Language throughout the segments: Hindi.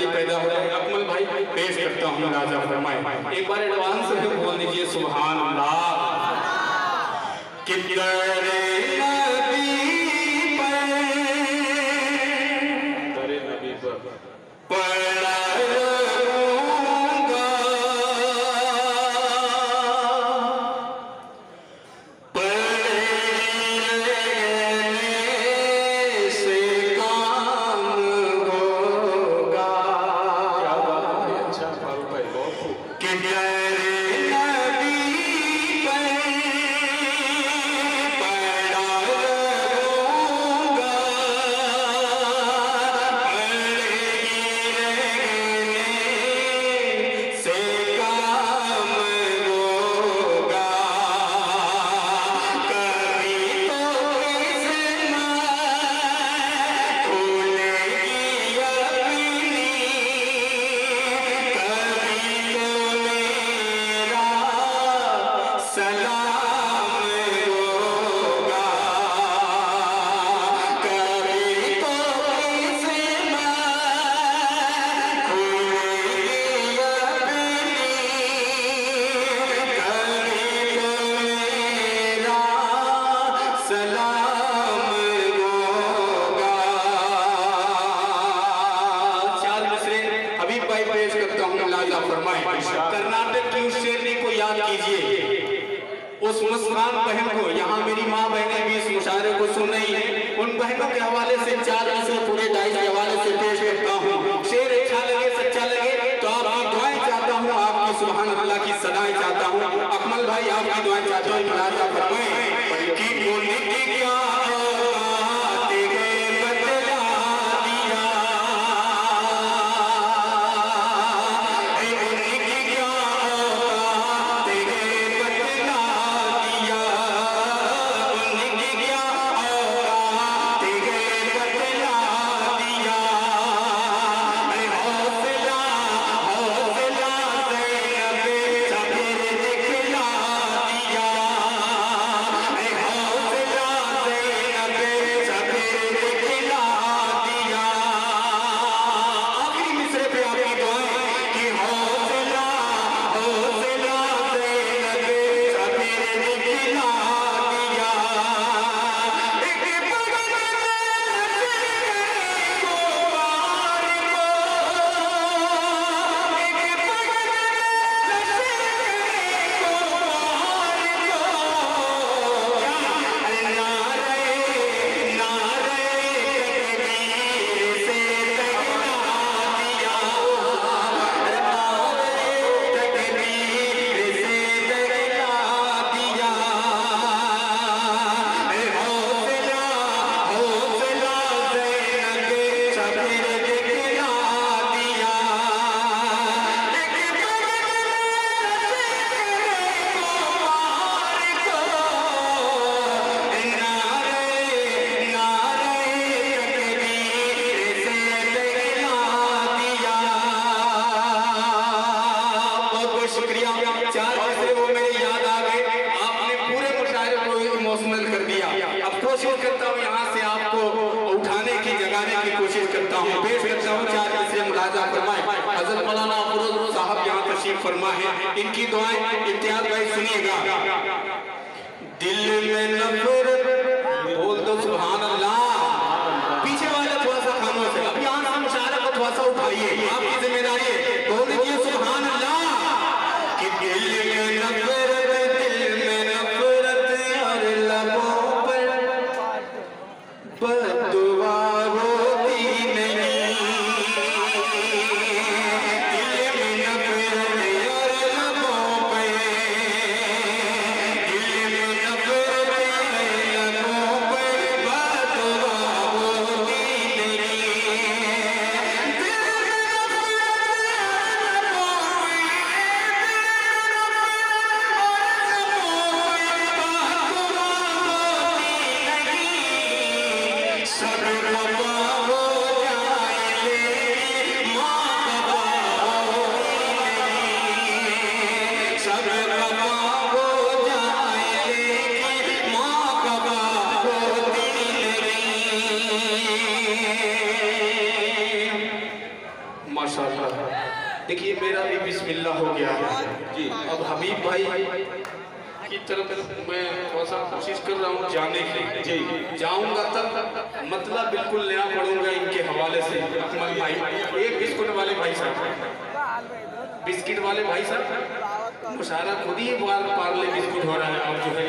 पैदा हो जाए। अकमल भाई पेश करता हूँ राजा फरमाए। एक बार एडवांस में बोल दीजिए सुभान अल्लाह। कर्नाटक की उस शेरनी को याद कीजिए, उस मुस्कान बहन को। यहाँ मेरी माँ बहनें भी इस मुशायरे को सुन रही हैं। उन बहनों के हवाले से 4 से पूरे दाई के हवाले से पेश करता हूँ। शेर अच्छा लगे सच्चा लगे तो आपकी दुआएं चाहता हूँ, आपकी सुभान अल्लाह की सदाएं चाहता हूँ। अकमल भाई आपकी दुआएं चाहता हूँ। मुलाजा फरमाएं कि बोलने की क्या फरमा है। इनकी दुआएं इम्तियाज भाई सुनिएगा। दिल में नफरत बोल दो सुभान अल्लाह। पीछे वाले थोड़ा सा खामोश है, अब यहाँ से मुशायरे को थोड़ा सा उठाइए, आपकी जिम्मेदारी है। बोल दीजिए सुभान अल्लाह कि दिल में नफरत, दिल में नफरत और लबों पर बद्दुआ होती नहीं। देखिए मेरा भी बिस्मिल्लाह हो गया है जी। अब हबीब भाई की तरफ मैं थोड़ा सा कोशिश कर रहा हूँ जाने की जी। जाऊँगा तब मतलब बिल्कुल नया पढ़ूंगा इनके हवाले से। अकमल भाई एक बिस्कुट वाले भाई साहब, बिस्किट वाले भाई साहब मुशारा खुद ही पार्ले बिस्कुट हो रहा है। और जो है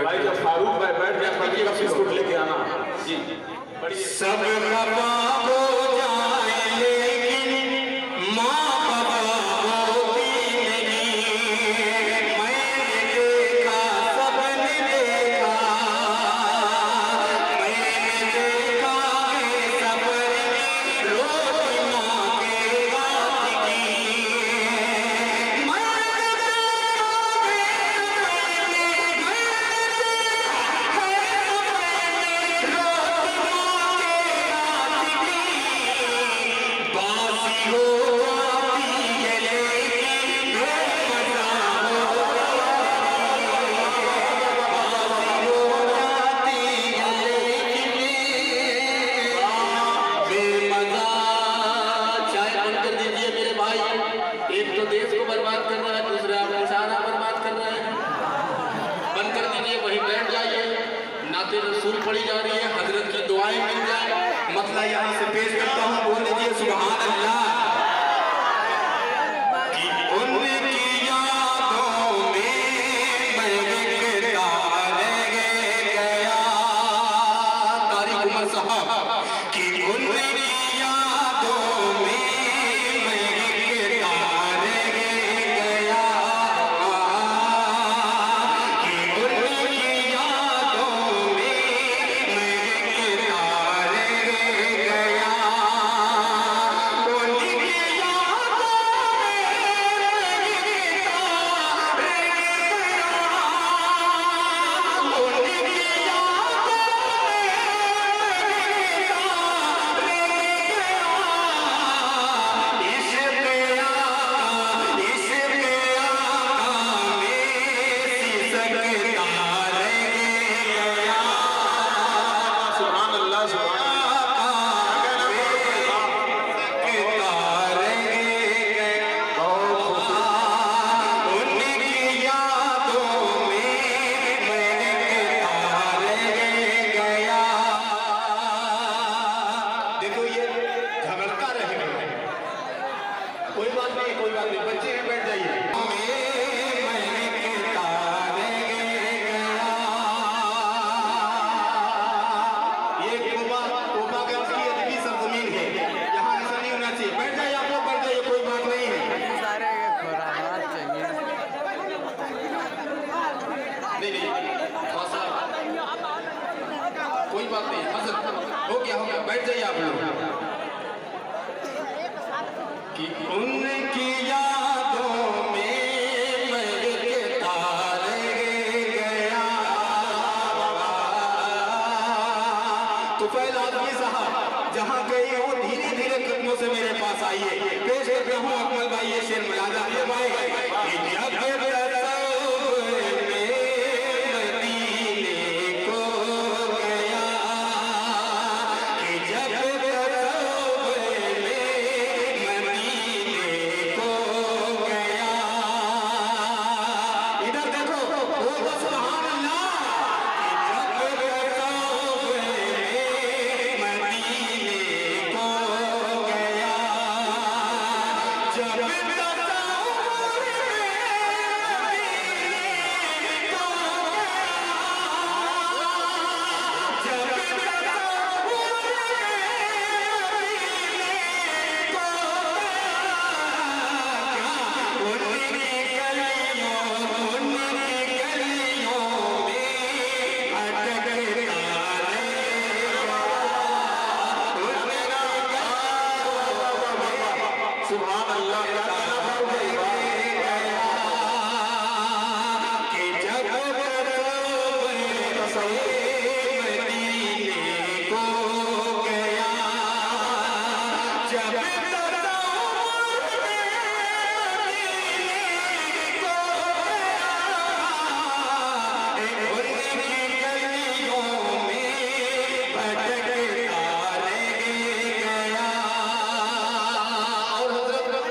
भाई जब फारूक भाई बैठ जाए बिस्कुट लेके आना जी। सब पढ़ी जा रही है, हजरत की दुआएं मिल जाए। मतलब यहाँ से पेश करता हूँ, बोल लीजिए सुभान अल्लाह। कि उनकी यादों में मैं गिरता रह गया, तारिक उमर साहब कि उनकी यादों में मैं गिरता रह गया, कि उनकी यादों में कोई बात नहीं, हजरत हो गया बैठ जाइए आप लोग। कि उनकी यादों में मैं गिरता रह गया। तो पहले आदमी साहब जहाँ गए वो धीरे धीरे कदमों से मेरे पास आइए। पेश करता हूँ अकमल भाई ये शेर मलाजा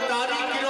तारीख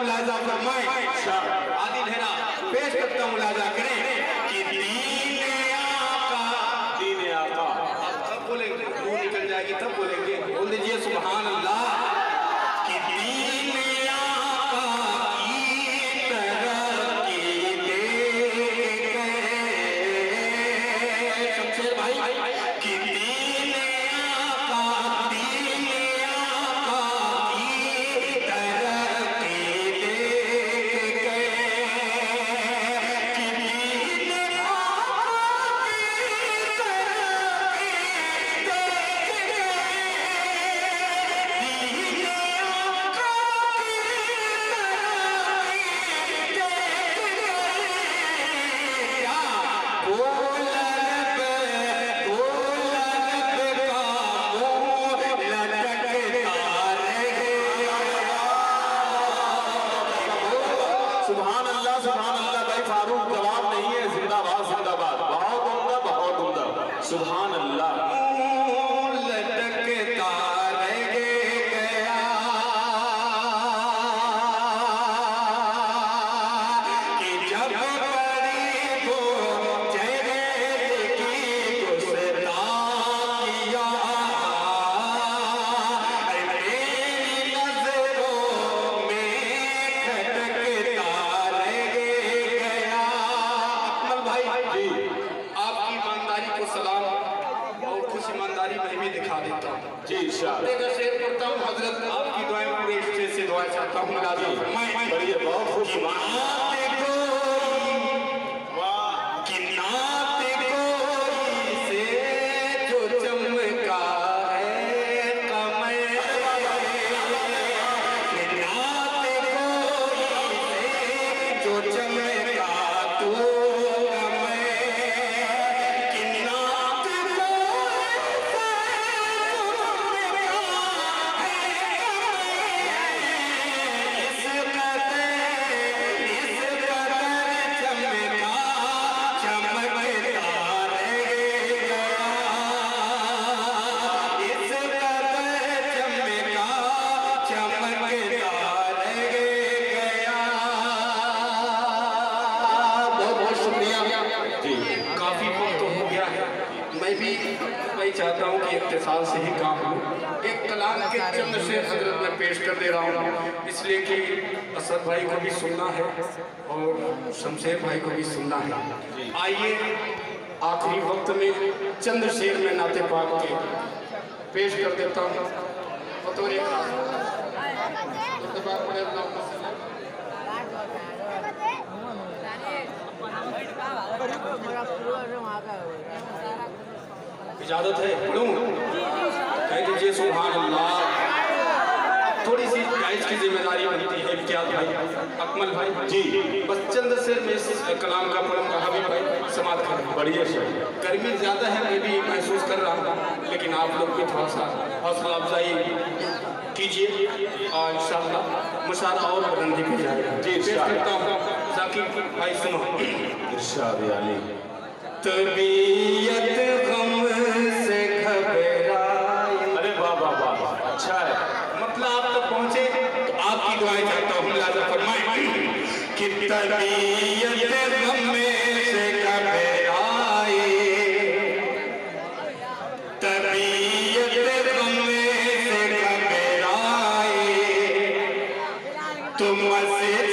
मुलाजा फरमाएं। आदिल है ना, पेश करता हूँ, मुलाजा करें कि दीन आका। अब तब बोलेंगे, मुंह निकल जाएगी तब बोलेंगे, बोल दीजिए सुभान अल्लाह। कि दीन आका की तरक्की दे गए शमशेर भाई, कि दीन आका की तरक्की दे गए, कि दीन आका की तरक्की दे सुभान अल्लाह भाई फारूक, जवाब नहीं है, जिंदाबाद जिंदाबाद, बहुत उम्दा बहुत उम्दा, सुभान अल्लाह। लटकता रह गया कि जब बड़ी वो जगह की गुस्ताखियां मेरी नजरों में खटकता रह गया। अकमल भाई जी, आपकी ईमानदारी को सलाम और खुश ईमानदारी मैं भी दिखा देता हूँ जी इरशाद। शेर पढ़ता हूँ हजरत, आपकी दुआएं पूरे स्टेज से दुआ चाहता हूँ। बढ़िया, बहुत खुश। मैं चाहता हूँ कि इत्तेसाल से ही काम हो। एक कलाम के चंद शेर हजरत में पेश कर दे रहा हूँ, इसलिए कि असद भाई को भी सुनना है और शमशेर भाई को भी सुनना है। आइए आखिरी वक्त में चंद शेर में नाते पाक के पेश कर देता हूँ। इजाजत है पढ़ूं? कह दीजिए सुभान अल्लाह। थोड़ी सी गाइड की जिम्मेदारी बनती है क्या भाई, अकमल भाई जी, बस चंद से मैं कलाम का पढ़ूंगा। हबीब भाई समाप्त करें। बढ़िया सर, गर्मी ज़्यादा है, मैं भी महसूस कर रहा हूँ, लेकिन आप लोग भी थोड़ा सा हौसला अफजाई कीजिए और इंशाअल्लाह मुशारा और बुलंदी की जाएगा। जी करता हूँ जाकिर भाई, सुनो इरशाद अली। तबीयत गम से घबराई। अरे वाह वाह वाह, अच्छा है, मतलब आप तक पहुंचे तो आपकी दुआएं चाहता हूँ। मुलाजा फरमाएं कि तबीयत गम से घबराई, तबीयत गम से घबराई, तुम मस्जिद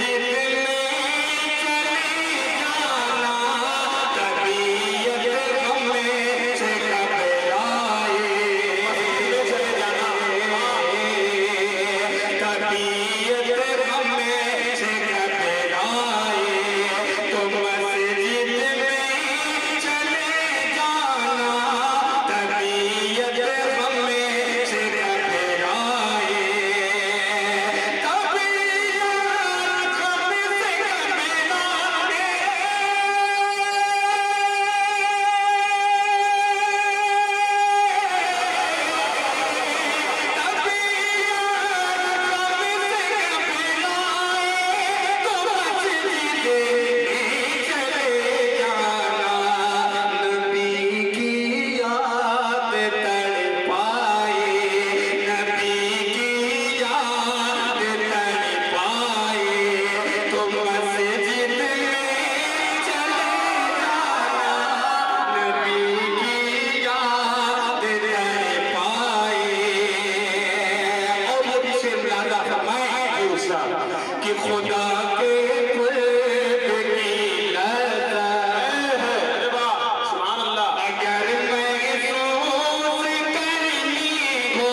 कि खुदा के कुर्ब की लज़्ज़त है। अरे वाह, सुभान अल्लाह। अगर महसूस करनी हो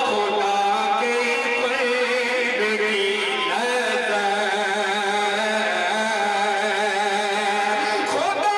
खुदा के कुर्ब की लज़्ज़त, खुदा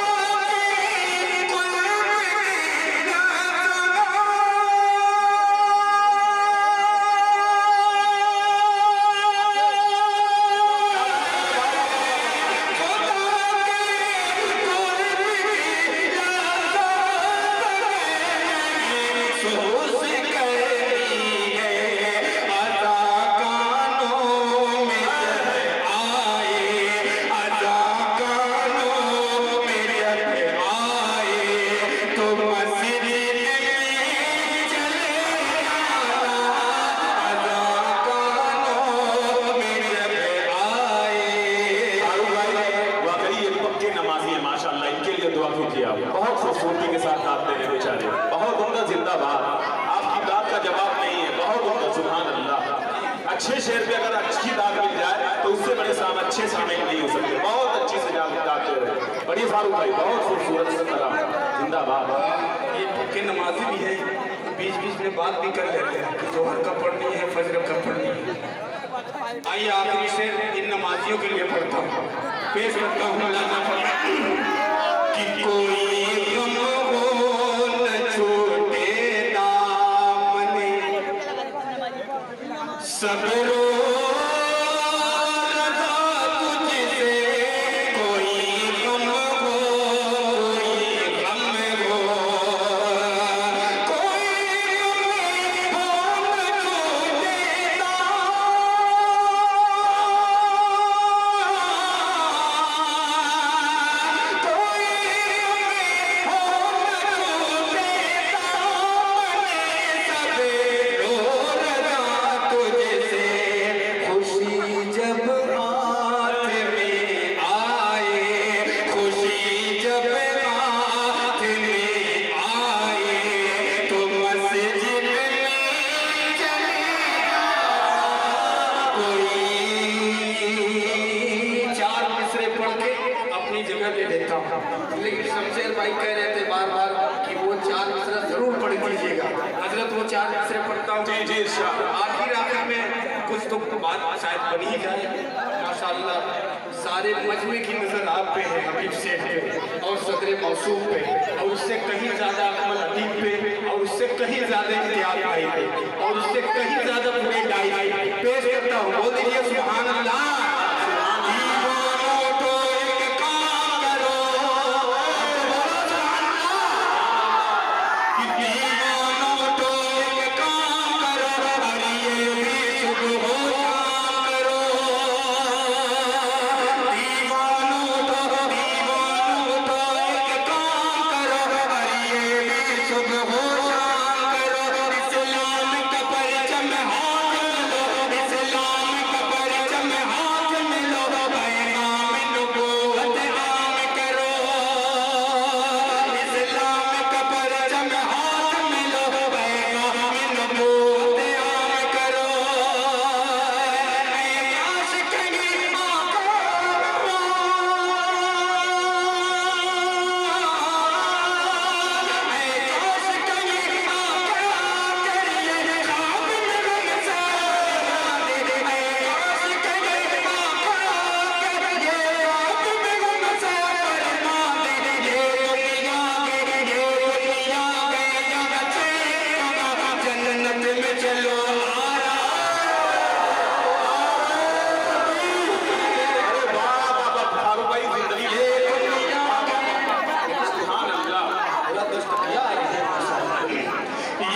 बहुत खूबसूरती के साथ गाते हैं बेचारे, बहुत उनका जिंदाबाद। आपकी दाद का जवाब नहीं है, बहुत उनका सुभान अल्लाह। अच्छे शेर पे अगर अच्छी दाद मिल जाए तो उससे बड़े शाम अच्छे शामिल नहीं हो सकते। बहुत अच्छी से गाते रहे, बड़ी फारूक भाई, बहुत खूबसूरत से कलाम, जिंदाबाद। ये पक्के नमाजी भी है, बीच बीच में बात भी कर लेते हैं कि जोहर कब पढ़नी है, फजर कब पढ़नी है। आइए आखिरी शेर इन नमाजियों के लिए पढ़ता हूँ, पेश करता हूँ। कि कोई गम हो न छूटे दामने, सब रो रज़ा तुझसे। कोई गम हो, कोई गम हो, कोई गम हो न छूटे लेकिन शमशेर भाई कह रहे थे बार बार कि वो 4 मिसरा जरूर पढ़ लीजिएगा। हजरत वो 4 मिसरे पढ़ता हूँ। जी जी, आखिर में कुछ तो बात शायद बन ही जाए। माशाअल्लाह सारे मजमे की नजर आप पे है, हबीब सेठ पे और सदर मौसूफ पे, और उससे कहीं ज्यादा अकमल अदीब पे, और उससे कहीं ज्यादा इम्तियाज भाई पे, और उससे कहीं ज्यादा पूरे डाई पेश करता हूँ। बोल दीजिए सुभान अल्लाह।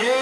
ये